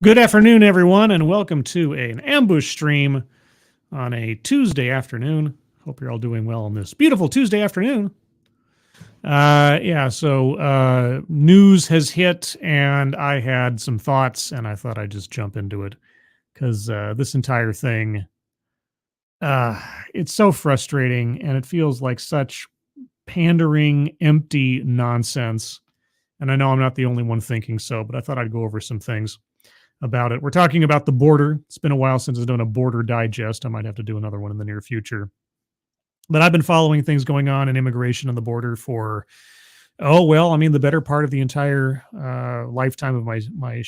Good afternoon, everyone, and welcome to an ambush stream on a Tuesday afternoon. Hope you're all doing well on this beautiful Tuesday afternoon. So news has hit, and I had some thoughts, and I thought I'd just jump into it because this entire thing, it's so frustrating, and it feels like such pandering, empty nonsense. And I know I'm not the only one thinking so, but I thought I'd go over some things about it. We're talking about the border. It's been a while since I've done a border digest. I might have to do another one in the near future. But I've been following things going on in immigration and the border for, the better part of the entire lifetime of my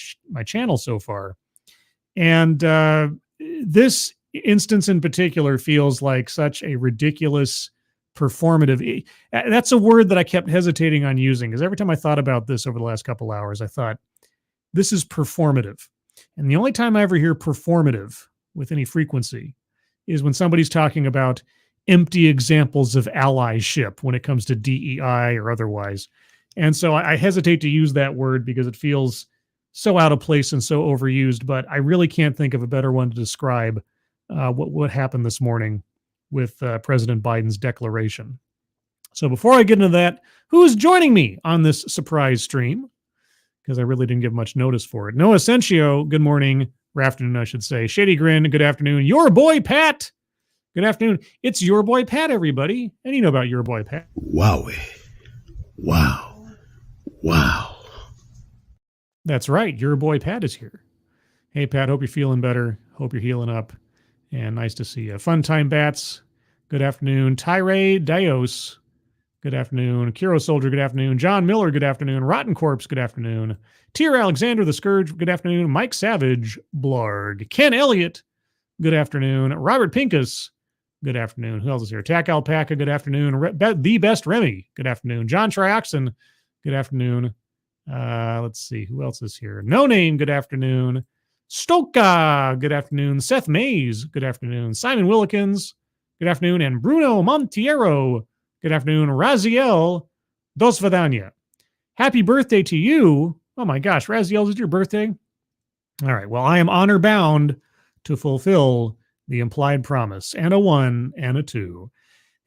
channel so far. And this instance in particular feels like such a ridiculous performative. That's a word that I kept hesitating on using because every time I thought about this over the last couple hours, I thought, this is performative. And the only time I ever hear performative with any frequency is when somebody's talking about empty examples of allyship when it comes to DEI or otherwise. And so I hesitate to use that word because it feels so out of place and so overused, but I really can't think of a better one to describe what happened this morning with President Biden's declaration. So before I get into that, who's joining me on this surprise stream? Because I really didn't give much notice for it. Noah Asensio, good morning, or afternoon, I should say. Shady Grin, good afternoon. Your boy, Pat, good afternoon. It's your boy, Pat, everybody. And you know about your boy, Pat. Wowie. Wow. Wow. That's right. Your boy, Pat, is here. Hey, Pat, hope you're feeling better. Hope you're healing up. And nice to see you. Fun Time Bats, good afternoon. Tyre Dios, good afternoon. Kiro Soldier, good afternoon. John Miller, good afternoon. Rotten Corpse, good afternoon. Tier Alexander the Scourge, good afternoon. Mike Savage, Blarg. Ken Elliott, good afternoon. Robert Pincus, good afternoon. Who else is here? Tack Alpaca, good afternoon. The Best Remy, good afternoon. John Trioxin, good afternoon. Let's see. Who else is here? No Name, good afternoon. Stoka, good afternoon. Seth Mays, good afternoon. Simon Willikins, good afternoon. And Bruno Montiero, good afternoon. Raziel Dos Vidania. Happy birthday to you. Oh my gosh, Raziel, is it your birthday? All right, well, I am honor bound to fulfill the implied promise. And a 1 and a 2.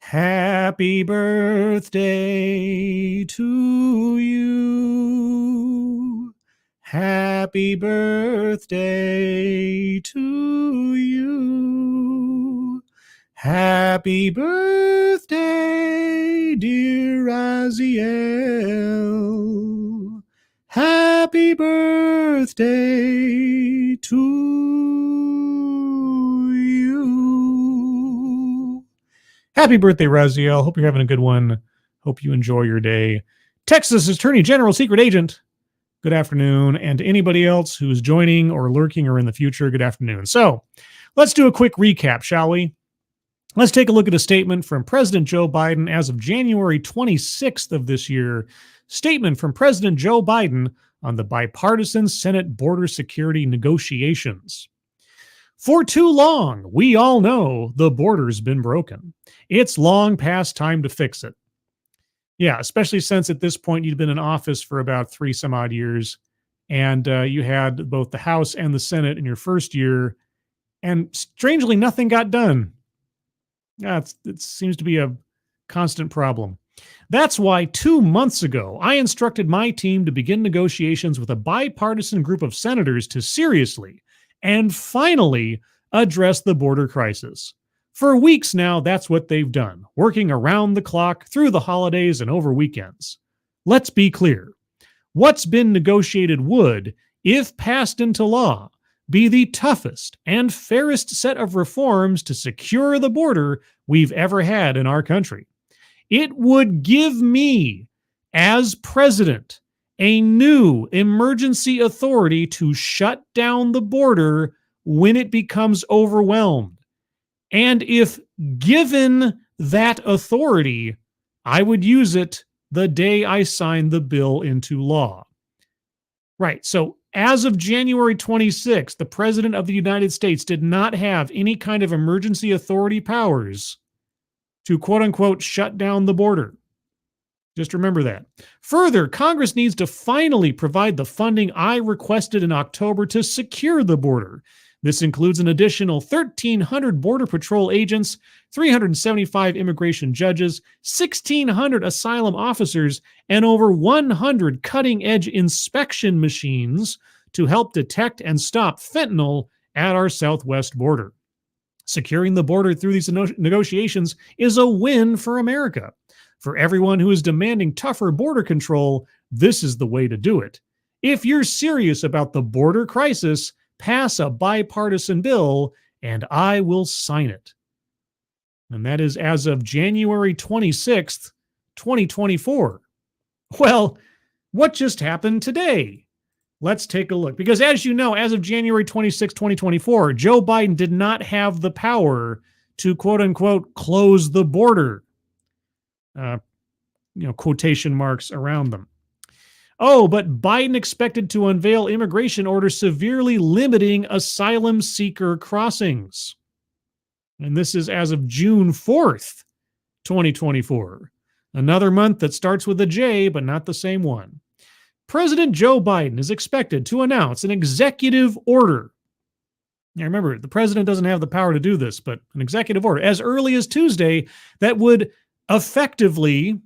Happy birthday to you. Happy birthday to you. Happy birthday, dear Raziel. Happy birthday to you. Happy birthday, Raziel. Hope you're having a good one. Hope you enjoy your day. Texas Attorney General Secret Agent, good afternoon. And to anybody else who's joining or lurking or in the future, good afternoon. So let's do a quick recap, shall we? Let's take a look at a statement from President Joe Biden as of January 26th of this year. Statement from President Joe Biden on the bipartisan Senate border security negotiations. For too long, we all know the border's been broken. It's long past time to fix it. Yeah, especially since at this point you'd been in office for about 3 some odd years, and you had both the House and the Senate in your first year, and strangely, nothing got done. Yeah, it seems to be a constant problem. That's why 2 months ago, I instructed my team to begin negotiations with a bipartisan group of senators to seriously and finally address the border crisis. For weeks now, that's what they've done, working around the clock through the holidays and over weekends. Let's be clear. What's been negotiated would, if passed into law, be the toughest and fairest set of reforms to secure the border we've ever had in our country. It would give me, as president, a new emergency authority to shut down the border when it becomes overwhelmed. And if given that authority, I would use it the day I signed the bill into law. Right, so as of January 26th, the President of the United States did not have any kind of emergency authority powers to quote-unquote shut down the border. Just remember that. Further, Congress needs to finally provide the funding I requested in October to secure the border. This includes an additional 1,300 Border Patrol agents, 375 immigration judges, 1,600 asylum officers, and over 100 cutting-edge inspection machines to help detect and stop fentanyl at our southwest border. Securing the border through these negotiations is a win for America. For everyone who is demanding tougher border control, this is the way to do it. If you're serious about the border crisis, pass a bipartisan bill, and I will sign it. And that is as of January 26th, 2024. Well, what just happened today? Let's take a look. Because as you know, as of January 26, 2024, Joe Biden did not have the power to, quote unquote, close the border. Quotation marks around them. Oh, but Biden expected to unveil immigration order severely limiting asylum seeker crossings. And this is as of June 4th, 2024. Another month that starts with a J, but not the same one. President Joe Biden is expected to announce an executive order. Now remember, the president doesn't have the power to do this, but an executive order as early as Tuesday that would effectively,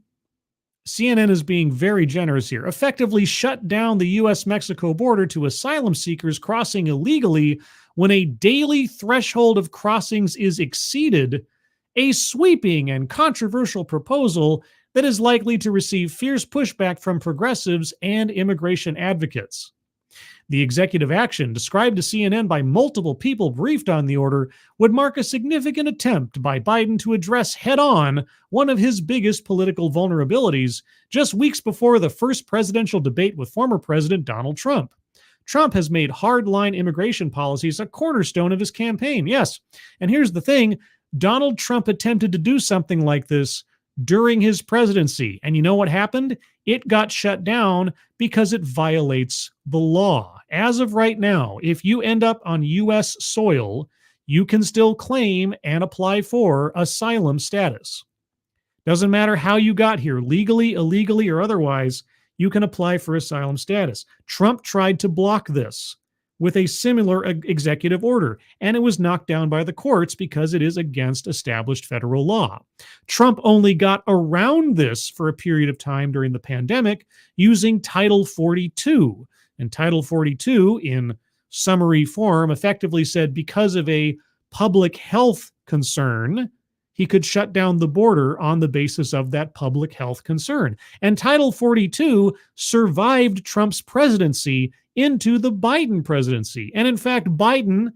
CNN is being very generous here, effectively shut down the U.S.-Mexico border to asylum seekers crossing illegally when a daily threshold of crossings is exceeded, a sweeping and controversial proposal that is likely to receive fierce pushback from progressives and immigration advocates. The executive action, described to CNN by multiple people briefed on the order, would mark a significant attempt by Biden to address head-on one of his biggest political vulnerabilities just weeks before the first presidential debate with former President Donald Trump. Trump has made hardline immigration policies a cornerstone of his campaign. Yes, and here's the thing, Donald Trump attempted to do something like this during his presidency. And you know what happened? It got shut down because it violates the law. As of right now, if you end up on U.S. soil, you can still claim and apply for asylum status. Doesn't matter how you got here, legally, illegally, or otherwise, you can apply for asylum status. Trump tried to block this with a similar executive order, and it was knocked down by the courts because it is against established federal law. Trump only got around this for a period of time during the pandemic using Title 42. And Title 42, in summary form, effectively said because of a public health concern, he could shut down the border on the basis of that public health concern. And Title 42 survived Trump's presidency into the Biden presidency. And in fact, Biden,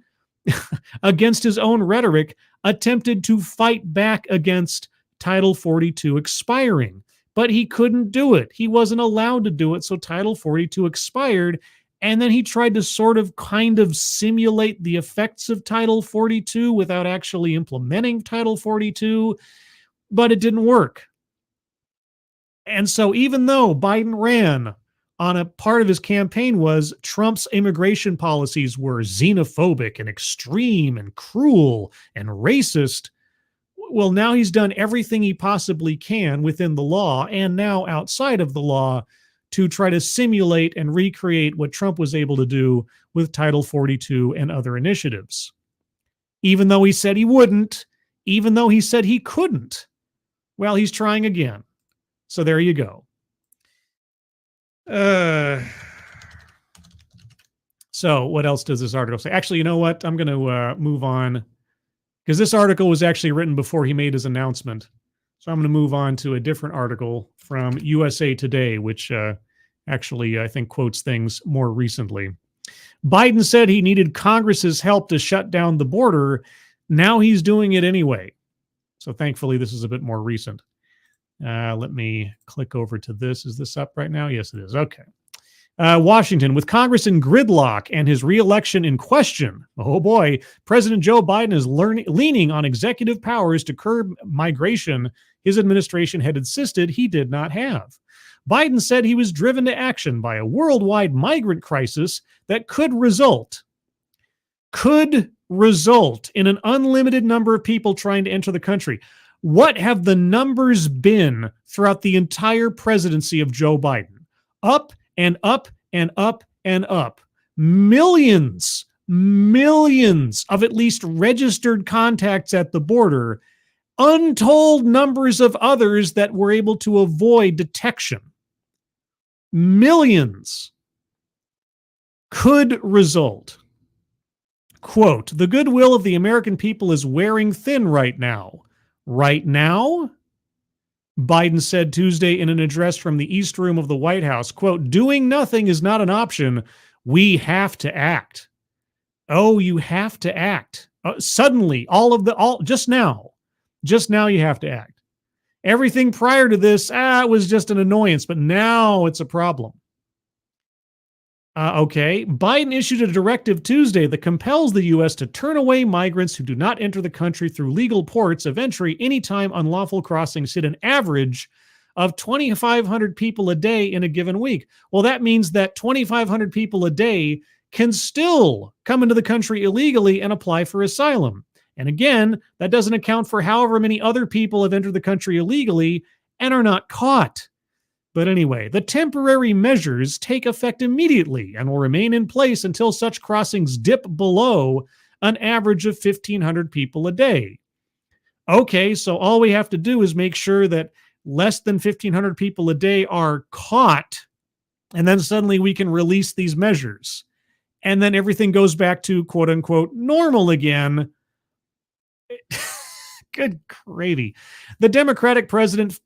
against his own rhetoric, attempted to fight back against Title 42 expiring. But he couldn't do it. He wasn't allowed to do it, so Title 42 expired. And then he tried to kind of simulate the effects of Title 42 without actually implementing Title 42, but it didn't work. And so even though Biden ran on a part of his campaign was Trump's immigration policies were xenophobic and extreme and cruel and racist, well, now he's done everything he possibly can within the law and now outside of the law to try to simulate and recreate what Trump was able to do with Title 42 and other initiatives. Even though he said he wouldn't, even though he said he couldn't, well, he's trying again. So there you go. So what else does this article say? Actually, you know what? I'm going to move on because this article was actually written before he made his announcement. So I'm going to move on to a different article from USA Today, which actually, I think, quotes things more recently. Biden said he needed Congress's help to shut down the border. Now he's doing it anyway. So thankfully, this is a bit more recent. Let me click over to this. Is this up right now? Yes, it is. Okay. Washington, with Congress in gridlock and his reelection in question. Oh boy, President Joe Biden is leaning on executive powers to curb migration his administration had insisted he did not have. Biden said he was driven to action by a worldwide migrant crisis that could result in an unlimited number of people trying to enter the country. What have the numbers been throughout the entire presidency of Joe Biden? Up and up and up and up. Millions of at least registered contacts at the border, untold numbers of others that were able to avoid detection. Millions could result. Quote, the goodwill of the American people is wearing thin right now. Right now? Biden said Tuesday in an address from the East Room of the White House, quote, doing nothing is not an option. We have to act. Oh, you have to act. Suddenly, just now you have to act. Everything prior to this, it was just an annoyance, but now it's a problem. Okay, Biden issued a directive Tuesday that compels the U.S. to turn away migrants who do not enter the country through legal ports of entry anytime unlawful crossings hit an average of 2,500 people a day in a given week. Well, that means that 2,500 people a day can still come into the country illegally and apply for asylum. And again, that doesn't account for however many other people have entered the country illegally and are not caught. But anyway, the temporary measures take effect immediately and will remain in place until such crossings dip below an average of 1,500 people a day. Okay, so all we have to do is make sure that less than 1,500 people a day are caught, and then suddenly we can release these measures. And then everything goes back to quote unquote normal again. Good gravy. The Democratic president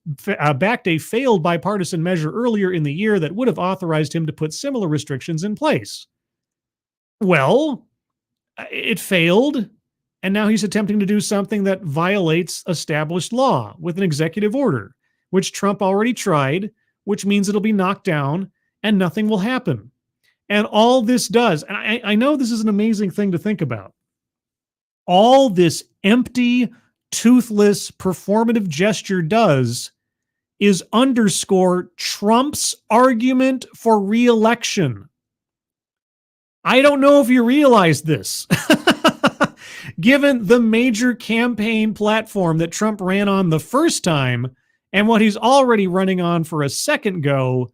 backed a failed bipartisan measure earlier in the year that would have authorized him to put similar restrictions in place. Well, it failed, and now he's attempting to do something that violates established law with an executive order, which Trump already tried, which means it'll be knocked down and nothing will happen. And all this does, and I know this is an amazing thing to think about, all this empty, toothless, performative gesture does is underscore Trump's argument for re-election. I don't know if you realize this. Given the major campaign platform that Trump ran on the first time and what he's already running on for a second go,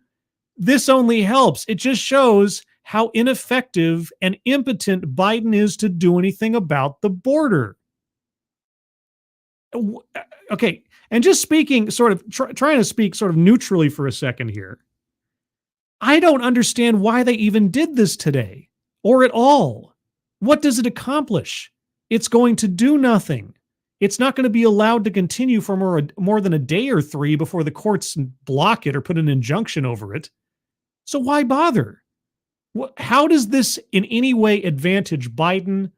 this only helps. It just shows how ineffective and impotent Biden is to do anything about the border. Okay, and just speaking sort of, trying to speak sort of neutrally for a second here, I don't understand why they even did this today or at all. What does it accomplish? It's going to do nothing. It's not going to be allowed to continue for more than a day or three before the courts block it or put an injunction over it. So why bother? How does this in any way advantage Biden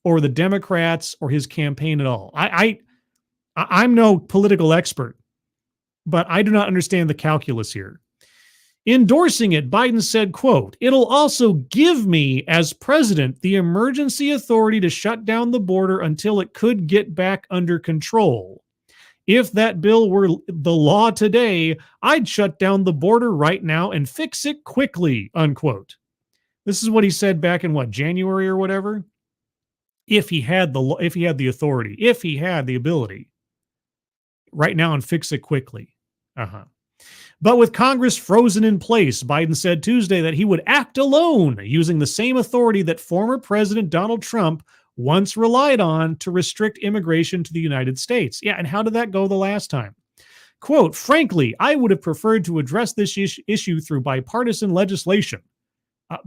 or the Democrats or his campaign at all? I'm no political expert, but I do not understand the calculus here. Endorsing it, Biden said, quote, it'll also give me, as president, the emergency authority to shut down the border until it could get back under control. If that bill were the law today, I'd shut down the border right now and fix it quickly, unquote. This is what he said back in January or whatever? If he had the authority, if he had the ability. Right now and fix it quickly. But with Congress frozen in place, Biden said Tuesday that he would act alone using the same authority that former President Donald Trump once relied on to restrict immigration to the United States. Yeah, and how did that go the last time? Quote, frankly, I would have preferred to address this issue through bipartisan legislation.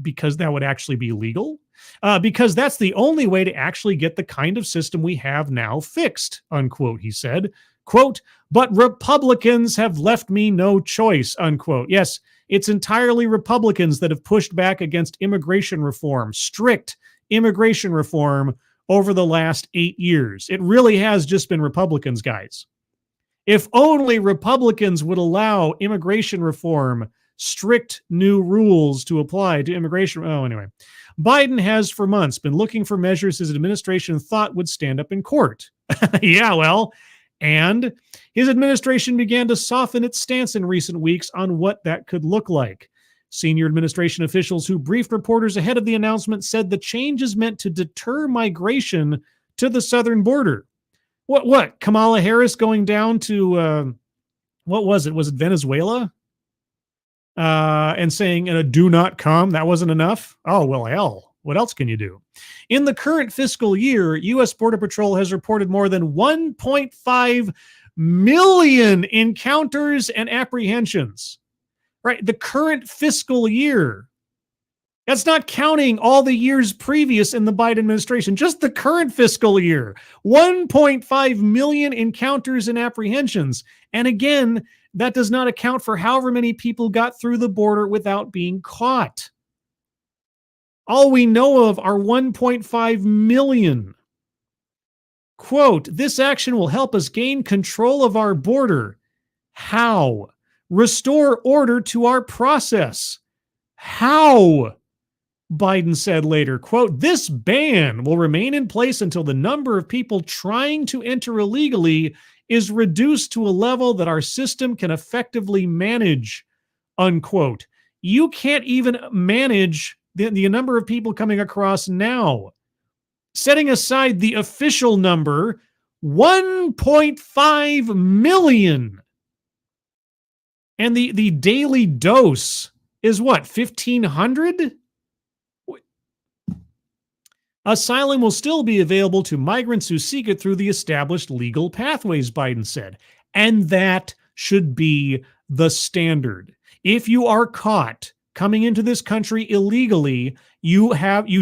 Because that would actually be legal? Because that's the only way to actually get the kind of system we have now fixed, unquote, he said. Quote, but Republicans have left me no choice, unquote. Yes, it's entirely Republicans that have pushed back against immigration reform, strict immigration reform over the last 8 years. It really has just been Republicans, guys. If only Republicans would allow immigration reform, strict new rules to apply to immigration. Oh, anyway. Biden has for months been looking for measures his administration thought would stand up in court. Yeah, well, and his administration began to soften its stance in recent weeks on what that could look like. Senior administration officials who briefed reporters ahead of the announcement said the change is meant to deter migration to the southern border. What? Kamala Harris going down to, what was it? Was it Venezuela? And saying, do not come. That wasn't enough. Oh, well, hell, what else can you do? In the current fiscal year, U.S. Border Patrol has reported more than 1.5 million encounters and apprehensions. Right? The current fiscal year. That's not counting all the years previous in the Biden administration, just the current fiscal year. 1.5 million encounters and apprehensions. And again, that does not account for however many people got through the border without being caught. All we know of are 1.5 million. Quote, this action will help us gain control of our border. How? Restore order to our process. How? Biden said later, quote, this ban will remain in place until the number of people trying to enter illegally is reduced to a level that our system can effectively manage, unquote. You can't even manage the number of people coming across now. Setting aside the official number, 1.5 million. And the daily dose is what, 1,500? Asylum will still be available to migrants who seek it through the established legal pathways, Biden said. And that should be the standard. If you are caught coming into this country illegally, you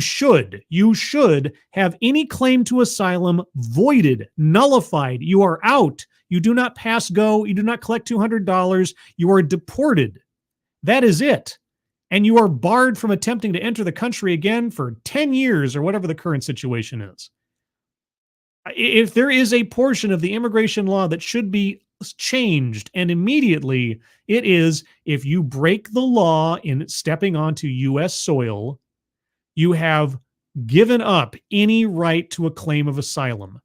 should have any claim to asylum voided, nullified. You are out. You do not pass go. You do not collect $200. You are deported. That is it. And you are barred from attempting to enter the country again for 10 years or whatever the current situation is. If there is a portion of the immigration law that should be changed, and immediately, it is if you break the law in stepping onto U.S. soil, you have given up any right to a claim of asylum.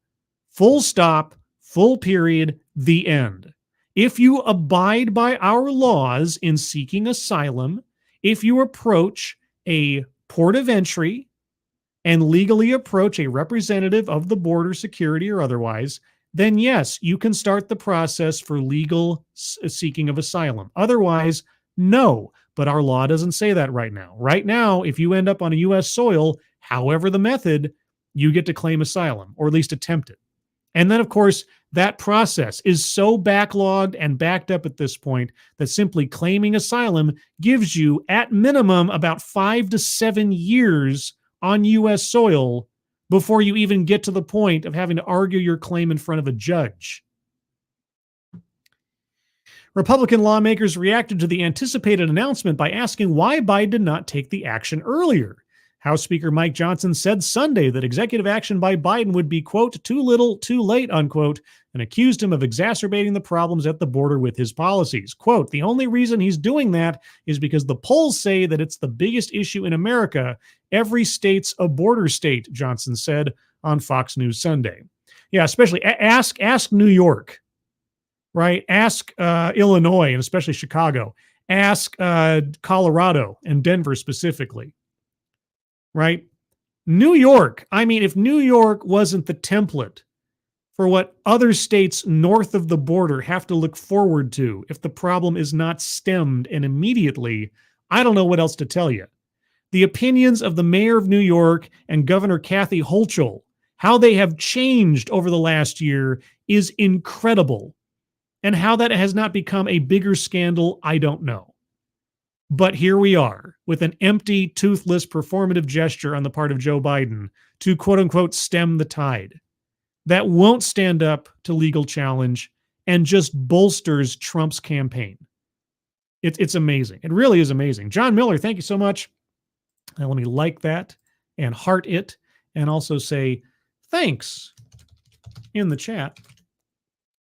Full stop, full period, the end. If you abide by our laws in seeking asylum, if you approach a port of entry and legally approach a representative of the border security or otherwise, then yes, you can start the process for legal seeking of asylum. Otherwise, no. But our law doesn't say that right now. Right now, if you end up on a U.S. soil, however the method, you get to claim asylum, or at least attempt it. And then, of course, that process is so backlogged and backed up at this point that simply claiming asylum gives you, at minimum, about 5 to 7 years on U.S. soil before you even get to the point of having to argue your claim in front of a judge. Republican lawmakers reacted to the anticipated announcement by asking why Biden did not take the action earlier. House Speaker Mike Johnson said Sunday that executive action by Biden would be, quote, too little, too late, unquote, and accused him of exacerbating the problems at the border with his policies. Quote, the only reason he's doing that is because the polls say that it's the biggest issue in America. Every state's a border state, Johnson said on Fox News Sunday. Yeah, especially ask New York, right? Ask Illinois, and especially Chicago. Ask Colorado and Denver specifically. Right? New York. I mean, if New York wasn't the template for what other states north of the border have to look forward to if the problem is not stemmed and immediately, I don't know what else to tell you. The opinions of the mayor of New York and Governor Kathy Hochul, how they have changed over the last year, is incredible. And how that has not become a bigger scandal, I don't know. But here we are with an empty, toothless, performative gesture on the part of Joe Biden to, quote unquote, stem the tide. That won't stand up to legal challenge and just bolsters Trump's campaign. It's amazing. It really is amazing. John Miller, thank you so much. And let me like that and heart it and also say thanks in the chat.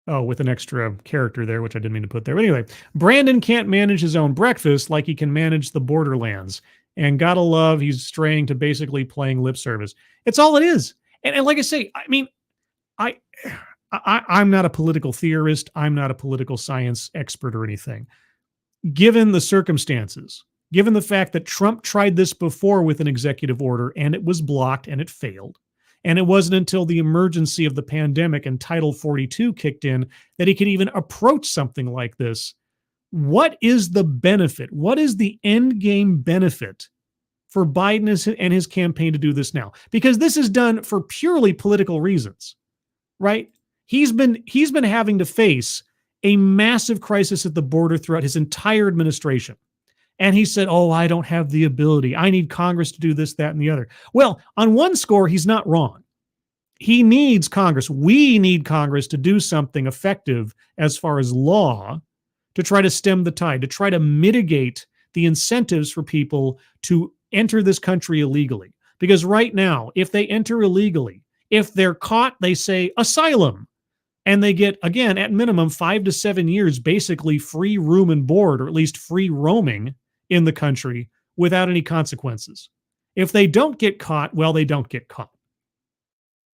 Oh, with an extra character there, which I didn't mean to put there. But anyway, Brandon can't manage his own breakfast like he can manage the Borderlands. And gotta love, he's straying to basically playing lip service. It's all it is. And like I say, I mean, I'm not a political theorist. I'm not a political science expert or anything. Given the circumstances, given the fact that Trump tried this before with an executive order and it was blocked and it failed, And it wasn't until the emergency of the pandemic and Title 42 kicked in that he could even approach something like this. What is the benefit? What is the end game benefit for Biden and his campaign to do this now? Because this is done for purely political reasons, right? He's been having to face a massive crisis at the border throughout his entire administration. And he said, oh, I don't have the ability. I need Congress to do this, that, and the other. Well, on one score, he's not wrong. He needs Congress. We need Congress to do something effective as far as law to try to stem the tide, to try to mitigate the incentives for people to enter this country illegally. Because right now, if they enter illegally, if they're caught, they say asylum. And they get, again, at minimum 5 to 7 years, basically free room and board, or at least free roaming in the country without any consequences. If they don't get caught, well, they don't get caught.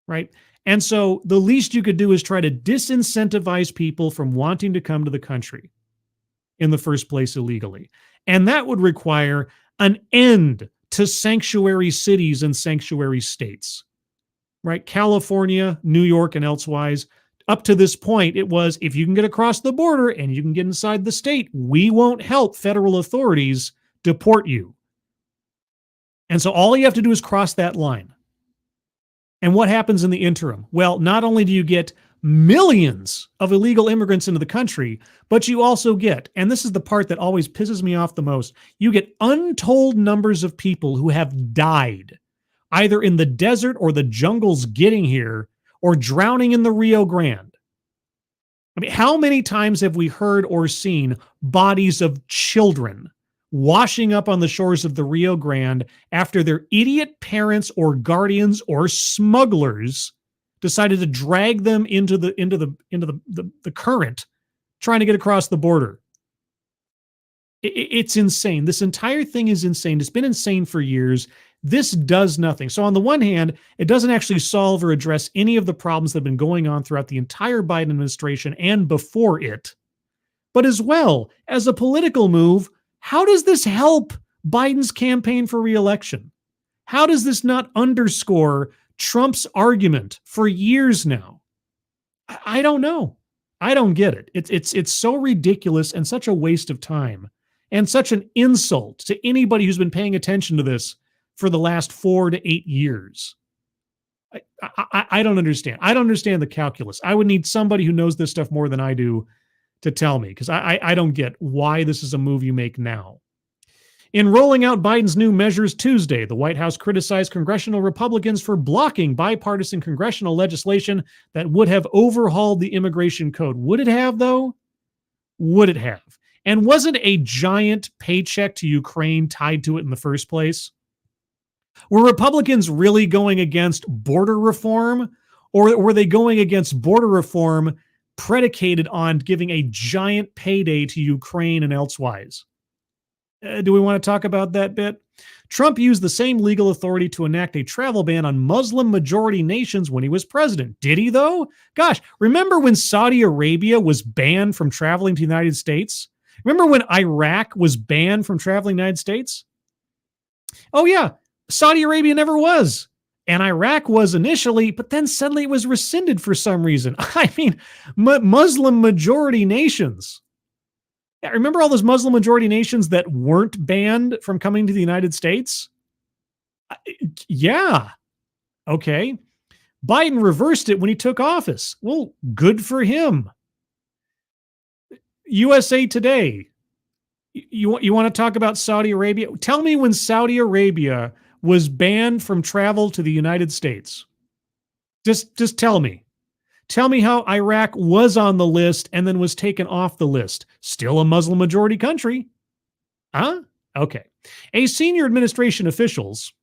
Right? And so the least you could do is try to disincentivize people from wanting to come to the country in the first place illegally. And that would require an end to sanctuary cities and sanctuary states. Right? California, New York, and elsewise. Up to this point, it was, if you can get across the border and you can get inside the state, we won't help federal authorities deport you. And so all you have to do is cross that line. And what happens in the interim? Well, not only do you get millions of illegal immigrants into the country, but you also get, and this is the part that always pisses me off the most, you get untold numbers of people who have died, either in the desert or the jungles getting here, or drowning in the Rio Grande. I mean, how many times have we heard or seen bodies of children washing up on the shores of the Rio Grande after their idiot parents or guardians or smugglers decided to drag them into the current, trying to get across the border? It's insane. This entire thing is insane. It's been insane for years. This does nothing. So on the one hand, it doesn't actually solve or address any of the problems that have been going on throughout the entire Biden administration and before it. But as well, as a political move, how does this help Biden's campaign for re-election? How does this not underscore Trump's argument for years now? I don't know. I don't get it. It's so ridiculous and such a waste of time and such an insult to anybody who's been paying attention to this for the last 4 to 8 years. I don't understand. I don't understand the calculus. I would need somebody who knows this stuff more than I do to tell me, because I don't get why this is a move you make now. In rolling out Biden's new measures Tuesday, the White House criticized congressional Republicans for blocking bipartisan congressional legislation that would have overhauled the immigration code. Would it have, though? Would it have? And wasn't a giant paycheck to Ukraine tied to it in the first place? Were Republicans really going against border reform, or were they going against border reform predicated on giving a giant payday to Ukraine and elsewise? Do we want to talk about that bit? Trump used the same legal authority to enact a travel ban on Muslim-majority nations when he was president. Did he, though? Gosh, remember when Saudi Arabia was banned from traveling to the United States? Remember when Iraq was banned from traveling to the United States? Oh, yeah. Saudi Arabia never was. And Iraq was initially, but then suddenly it was rescinded for some reason. I mean, Muslim majority nations. Yeah, remember all those Muslim majority nations that weren't banned from coming to the United States? Yeah. Okay. Biden reversed it when he took office. Well, good for him. USA Today. You want to talk about Saudi Arabia? Tell me when Saudi Arabia was banned from travel to the United States. Just tell me. Tell me how Iraq was on the list and then was taken off the list. Still a Muslim majority country. Huh? Okay. A senior administration officials.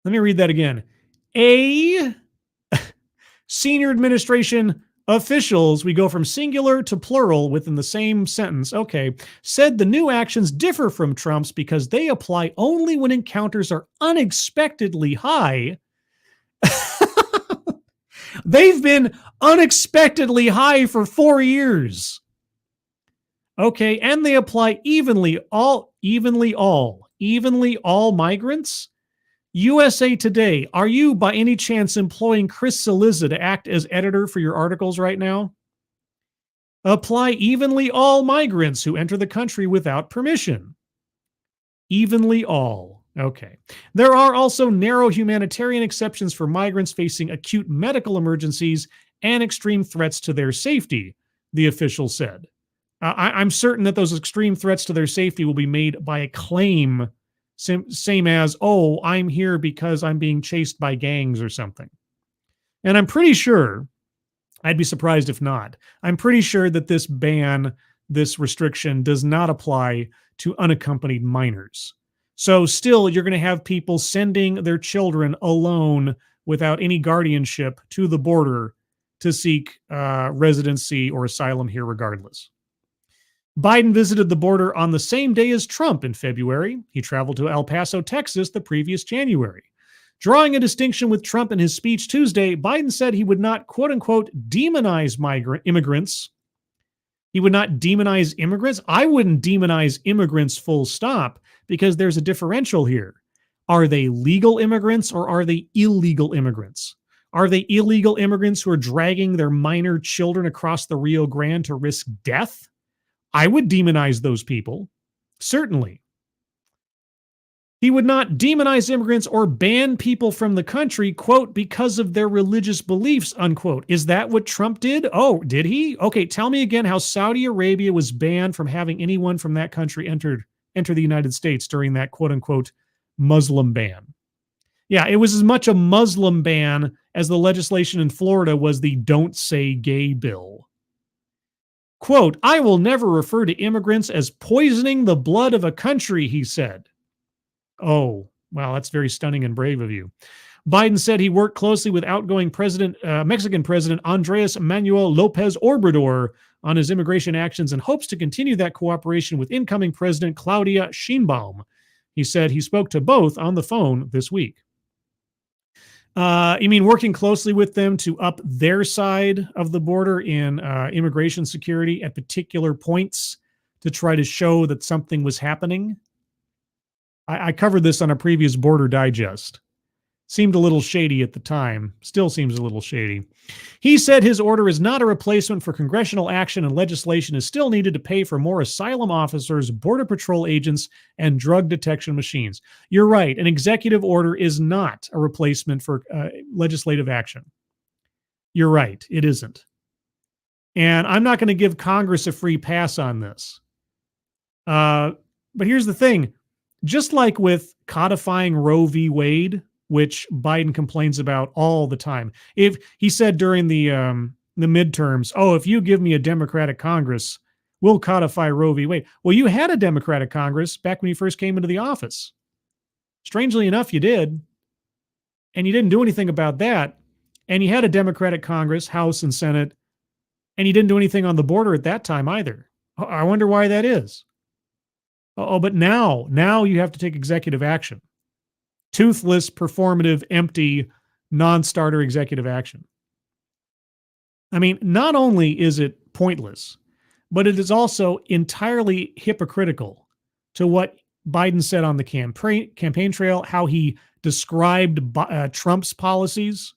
Let me read that again. A senior administration officials, we go from singular to plural within the same sentence, okay, said the new actions differ from Trump's because they apply only when encounters are unexpectedly high. They've been unexpectedly high for 4 years. Okay, and they apply evenly all migrants. USA Today, are you by any chance employing Chris Cillizza to act as editor for your articles right now? Apply evenly all migrants who enter the country without permission. Evenly all. Okay. There are also narrow humanitarian exceptions for migrants facing acute medical emergencies and extreme threats to their safety, the official said. I'm certain that those extreme threats to their safety will be made by a claim, same as, oh, I'm here because I'm being chased by gangs or something. And I'm pretty sure, I'd be surprised if not, I'm pretty sure that this ban, this restriction does not apply to unaccompanied minors. So still, you're going to have people sending their children alone without any guardianship to the border to seek residency or asylum here regardless. Biden visited the border on the same day as Trump in February. He traveled to El Paso, Texas the previous January. Drawing a distinction with Trump in his speech Tuesday, Biden said he would not, quote unquote, demonize immigrants. He would not demonize immigrants. I wouldn't demonize immigrants full stop because there's a differential here. Are they legal immigrants or are they illegal immigrants? Are they illegal immigrants who are dragging their minor children across the Rio Grande to risk death? I would demonize those people, certainly. He would not demonize immigrants or ban people from the country, quote, because of their religious beliefs, unquote. Is that what Trump did? Oh, did he? Okay, tell me again how Saudi Arabia was banned from having anyone from that country enter the United States during that, quote unquote, Muslim ban. Yeah, it was as much a Muslim ban as the legislation in Florida was the Don't Say Gay bill. Quote, I will never refer to immigrants as poisoning the blood of a country, he said. Oh, wow, that's very stunning and brave of you. Biden said he worked closely with outgoing Mexican President Andres Manuel Lopez Obrador on his immigration actions and hopes to continue that cooperation with incoming President Claudia Sheinbaum. He said he spoke to both on the phone this week. You mean working closely with them to up their side of the border in immigration security at particular points to try to show that something was happening? I covered this on a previous Border Digest. Seemed a little shady at the time. Still seems a little shady. He said his order is not a replacement for congressional action and legislation is still needed to pay for more asylum officers, border patrol agents, and drug detection machines. You're right. An executive order is not a replacement for legislative action. You're right. It isn't. And I'm not going to give Congress a free pass on this. But here's the thing. Just like with codifying Roe v. Wade, which Biden complains about all the time. If he said during the midterms, oh, if you give me a Democratic Congress, we'll codify Roe v. Wade. Well, you had a Democratic Congress back when you first came into the office. Strangely enough, you did. And you didn't do anything about that. And you had a Democratic Congress, House and Senate, and you didn't do anything on the border at that time either. I wonder why that is. Oh, but now you have to take executive action. Toothless, performative, empty, non-starter executive action. I mean, not only is it pointless, but it is also entirely hypocritical to what Biden said on the campaign trail, how he described Trump's policies,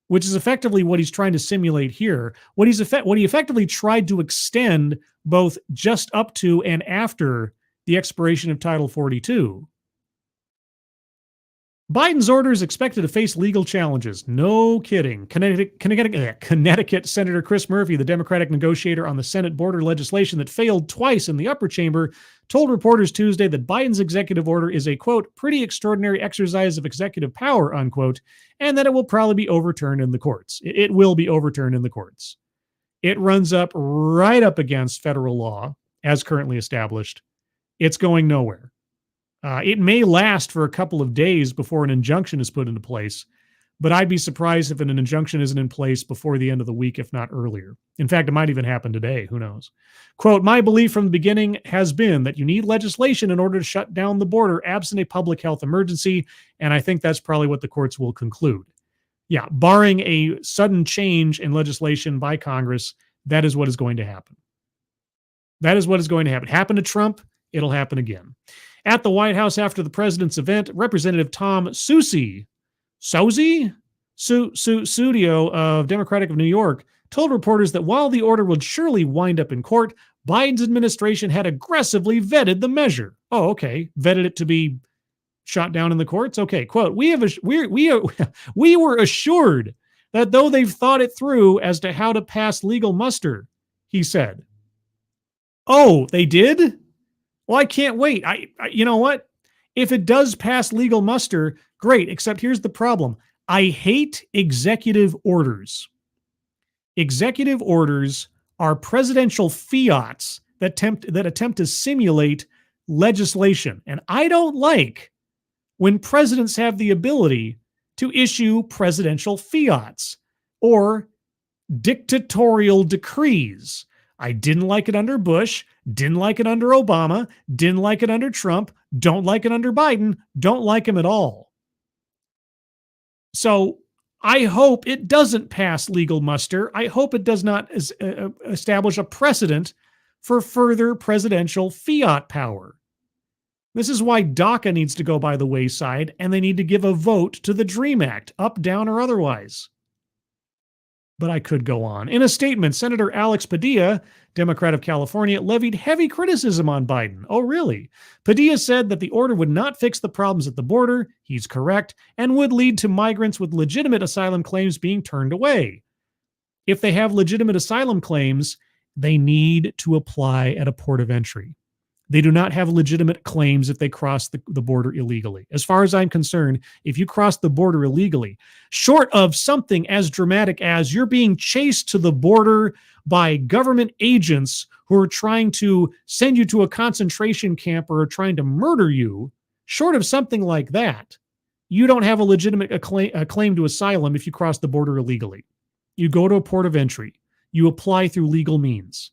which is effectively what he's trying to simulate here. What he effectively tried to extend both just up to and after the expiration of Title 42. Biden's order is expected to face legal challenges. No kidding. Connecticut Senator Chris Murphy, the Democratic negotiator on the Senate border legislation that failed twice in the upper chamber, told reporters Tuesday that Biden's executive order is a, quote, pretty extraordinary exercise of executive power, unquote, and that it will probably be overturned in the courts. It will be overturned in the courts. It runs up right up against federal law, as currently established. It's going nowhere. It may last for a couple of days before an injunction is put into place, but I'd be surprised if an injunction isn't in place before the end of the week, if not earlier. In fact, it might even happen today. Who knows? Quote, my belief from the beginning has been that you need legislation in order to shut down the border absent a public health emergency, and I think that's probably what the courts will conclude. Yeah, barring a sudden change in legislation by Congress, that is what is going to happen. That is what is going to happen. It happened to Trump. it'll happen again. At the White House after the president's event, Representative Tom Suozzi of Democratic of New York told reporters that while the order would surely wind up in court, Biden's administration had aggressively vetted the measure. Oh, okay. Vetted it to be shot down in the courts? Okay, quote, we were assured that though they've thought it through as to how to pass legal muster, he said. Oh, they did? Well, I can't wait. You know what? If it does pass legal muster, great, except here's the problem. I hate executive orders. Executive orders are presidential fiats that attempt to simulate legislation. And I don't like when presidents have the ability to issue presidential fiats or dictatorial decrees. I didn't like it under Bush, didn't like it under Obama, didn't like it under Trump, don't like it under Biden, don't like him at all. So I hope it doesn't pass legal muster. I hope it does not establish a precedent for further presidential fiat power. This is why DACA needs to go by the wayside, and they need to give a vote to the DREAM Act, up, down, or otherwise. But I could go on. In a statement, Senator Alex Padilla, Democrat of California, levied heavy criticism on Biden. Oh, really? Padilla said that the order would not fix the problems at the border, he's correct, and would lead to migrants with legitimate asylum claims being turned away. If they have legitimate asylum claims, they need to apply at a port of entry. They do not have legitimate claims if they cross the border illegally. As far as I'm concerned, if you cross the border illegally, short of something as dramatic as you're being chased to the border by government agents who are trying to send you to a concentration camp or are trying to murder you, short of something like that, you don't have a legitimate claim to asylum if you cross the border illegally. You go to a port of entry. You apply through legal means.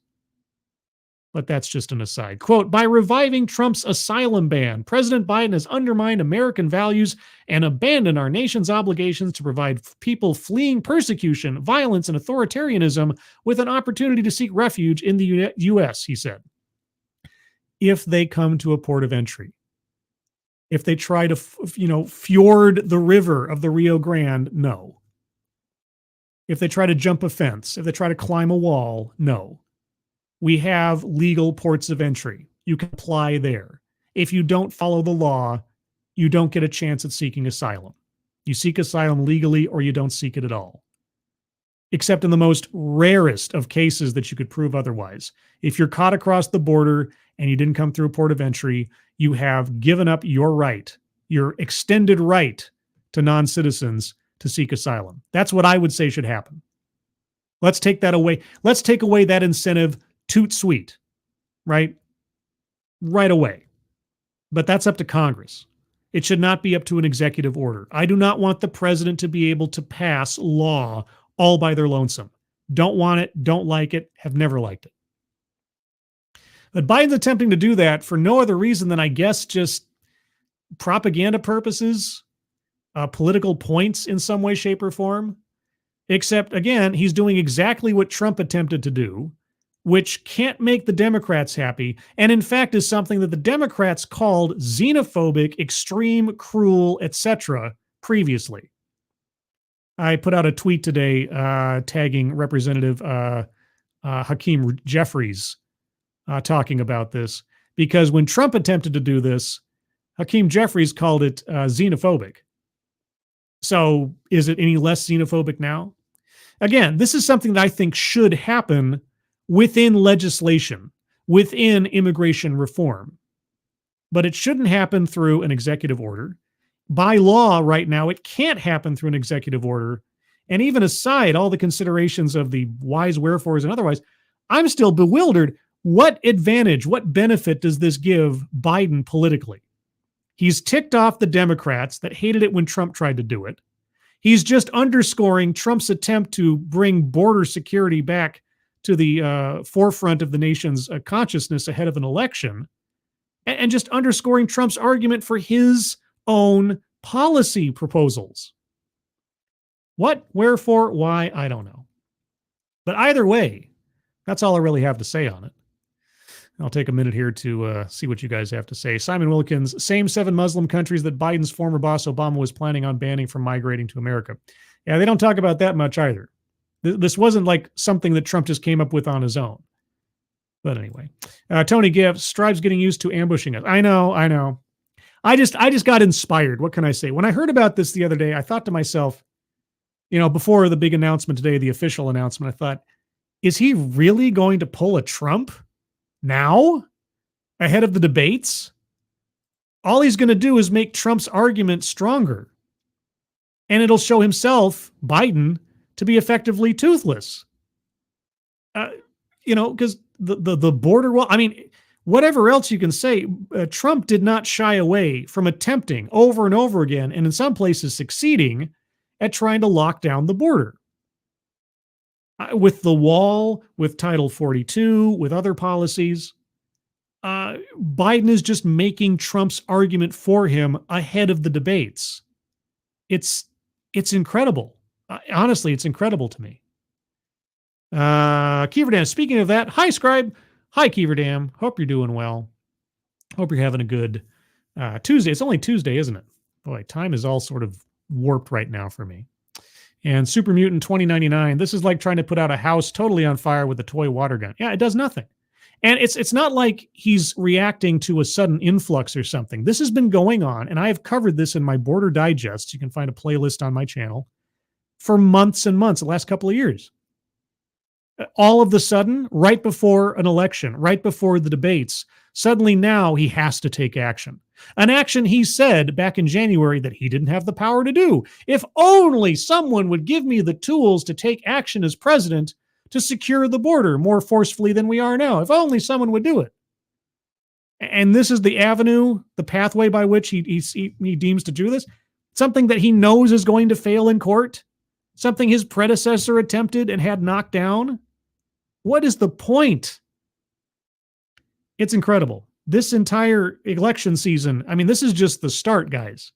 But that's just an aside. Quote, by reviving Trump's asylum ban, President Biden has undermined American values and abandoned our nation's obligations to provide people fleeing persecution, violence, and authoritarianism with an opportunity to seek refuge in the U.S., he said. If they come to a port of entry, if they try to, fjord the river of the Rio Grande, no. If they try to jump a fence, if they try to climb a wall, no. We have legal ports of entry. You can apply there. If you don't follow the law, you don't get a chance at seeking asylum. You seek asylum legally or you don't seek it at all. Except in the most rarest of cases that you could prove otherwise. If you're caught across the border and you didn't come through a port of entry, you have given up your right, your extended right to non-citizens to seek asylum. That's what I would say should happen. Let's take that away. Let's take away that incentive toot sweet, right? Right away. But that's up to Congress. It should not be up to an executive order. I do not want the president to be able to pass law all by their lonesome. Don't want it, don't like it, have never liked it. But Biden's attempting to do that for no other reason than, I guess, just propaganda purposes, political points in some way, shape, or form. Except, again, he's doing exactly what Trump attempted to do, which can't make the Democrats happy, and in fact is something that the Democrats called xenophobic, extreme, cruel, etc. previously. I put out a tweet today tagging Representative Hakeem Jeffries talking about this, because when Trump attempted to do this, Hakeem Jeffries called it xenophobic. So is it any less xenophobic now? Again, this is something that I think should happen within legislation, within immigration reform. But it shouldn't happen through an executive order. By law right now, it can't happen through an executive order. And even aside all the considerations of the whys, wherefores, and otherwise, I'm still bewildered. What advantage, what benefit does this give Biden politically? He's ticked off the Democrats that hated it when Trump tried to do it. He's just underscoring Trump's attempt to bring border security back to the forefront of the nation's consciousness ahead of an election, and just underscoring Trump's argument for his own policy proposals. What, wherefore, why, I don't know. But either way, that's all I really have to say on it. I'll take a minute here to see what you guys have to say. Simon Wilkins, same 7 Muslim countries that Biden's former boss Obama was planning on banning from migrating to America. Yeah, they don't talk about that much either. This wasn't like something that Trump just came up with on his own. But anyway, Tony Gibbs, Strive's getting used to ambushing us. I know. I just got inspired. What can I say? When I heard about this the other day, I thought to myself, before the big announcement today, the official announcement, I thought, is he really going to pull a Trump now ahead of the debates? All he's going to do is make Trump's argument stronger. And it'll show himself, Biden, to be effectively toothless. Because the border wall, whatever else you can say, Trump did not shy away from attempting over and over again, and in some places succeeding, at trying to lock down the border. With the wall, with Title 42, with other policies, Biden is just making Trump's argument for him ahead of the debates. It's incredible. Honestly, it's incredible to me. Keeverdam, speaking of that, hi, Scribe. Hi, Keeverdam. Hope you're doing well. Hope you're having a good Tuesday. It's only Tuesday, isn't it? Boy, time is all sort of warped right now for me. And Super Mutant 2099, this is like trying to put out a house totally on fire with a toy water gun. Yeah, it does nothing. And it's not like he's reacting to a sudden influx or something. This has been going on, and I have covered this in my Border Digest. You can find a playlist on my channel for months and months, the last couple of years. All of the sudden, right before an election, right before the debates, suddenly now he has to take action. An action he said back in January that he didn't have the power to do. If only someone would give me the tools to take action as president to secure the border more forcefully than we are now. If only someone would do it. And this is the avenue, the pathway by which he deems to do this. Something that he knows is going to fail in court. Something his predecessor attempted and had knocked down. What is the point? It's incredible. This entire election season, this is just the start, guys.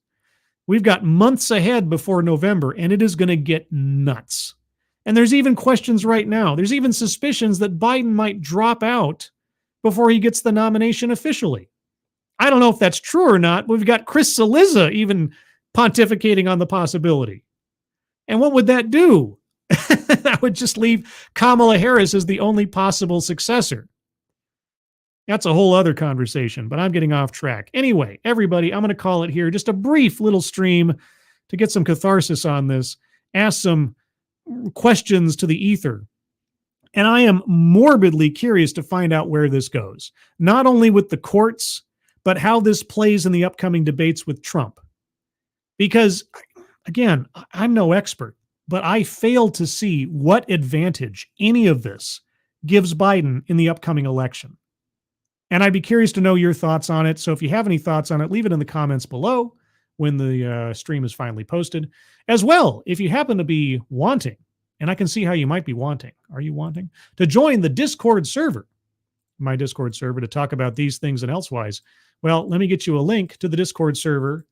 We've got months ahead before November, and it is going to get nuts. And there's even questions right now. There's even suspicions that Biden might drop out before he gets the nomination officially. I don't know if that's true or not. We've got Chris Cillizza even pontificating on the possibility. And what would that do? That would just leave Kamala Harris as the only possible successor. That's a whole other conversation, but I'm getting off track. Anyway, everybody, I'm going to call it here. Just a brief little stream to get some catharsis on this. Ask some questions to the ether. And I am morbidly curious to find out where this goes. Not only with the courts, but how this plays in the upcoming debates with Trump. Because, again, I'm no expert, but I fail to see what advantage any of this gives Biden in the upcoming election. And I'd be curious to know your thoughts on it. So if you have any thoughts on it, leave it in the comments below when the stream is finally posted. As well, if you happen to be wanting, and I can see how you might be wanting, are you wanting to join the Discord server, my Discord server, to talk about these things and elsewise? Well, let me get you a link to the Discord server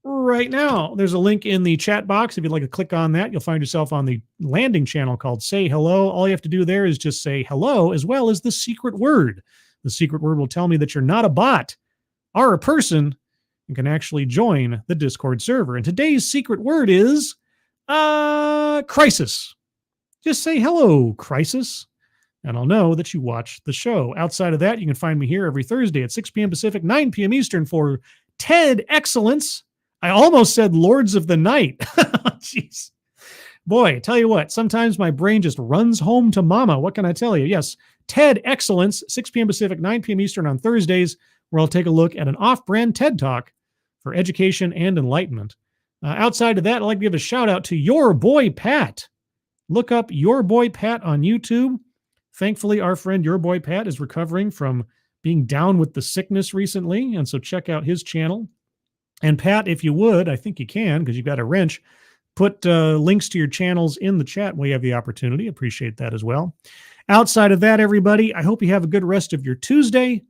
right now. There's a link in the chat box. If you'd like to click on that, you'll find yourself on the landing channel called Say Hello. All you have to do there is just say hello, as well as the secret word. The secret word will tell me that you're not a bot, are a person, and can actually join the Discord server. And today's secret word is crisis. Just say hello, crisis, and I'll know that you watched the show. Outside of that, you can find me here every Thursday at 6 p.m. Pacific, 9 p.m. Eastern for TED Excellence. I almost said Lords of the Night. Jeez. Boy, I tell you what, sometimes my brain just runs home to mama. What can I tell you? Yes, TED Excellence, 6 p.m. Pacific, 9 p.m. Eastern on Thursdays, where I'll take a look at an off-brand TED Talk for education and enlightenment. Outside of that, I'd like to give a shout out to Your Boy Pat. Look up Your Boy Pat on YouTube. Thankfully, our friend Your Boy Pat is recovering from being down with the sickness recently, and so check out his channel. And Pat, if you would, I think you can because you've got a wrench, put links to your channels in the chat when you have the opportunity. Appreciate that as well. Outside of that, everybody, I hope you have a good rest of your Tuesday.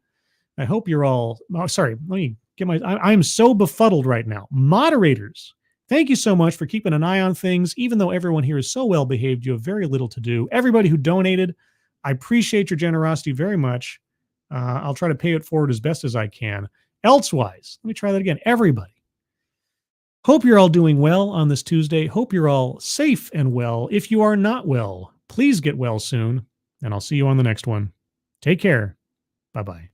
I hope you're all, let me get I'm so befuddled right now. Moderators, thank you so much for keeping an eye on things. Even though everyone here is so well behaved, you have very little to do. Everybody who donated, I appreciate your generosity very much. I'll try to pay it forward as best as I can. Elsewise, let me try that again. Everybody, hope you're all doing well on this Tuesday. Hope you're all safe and well. If you are not well, please get well soon, and I'll see you on the next one. Take care. Bye-bye.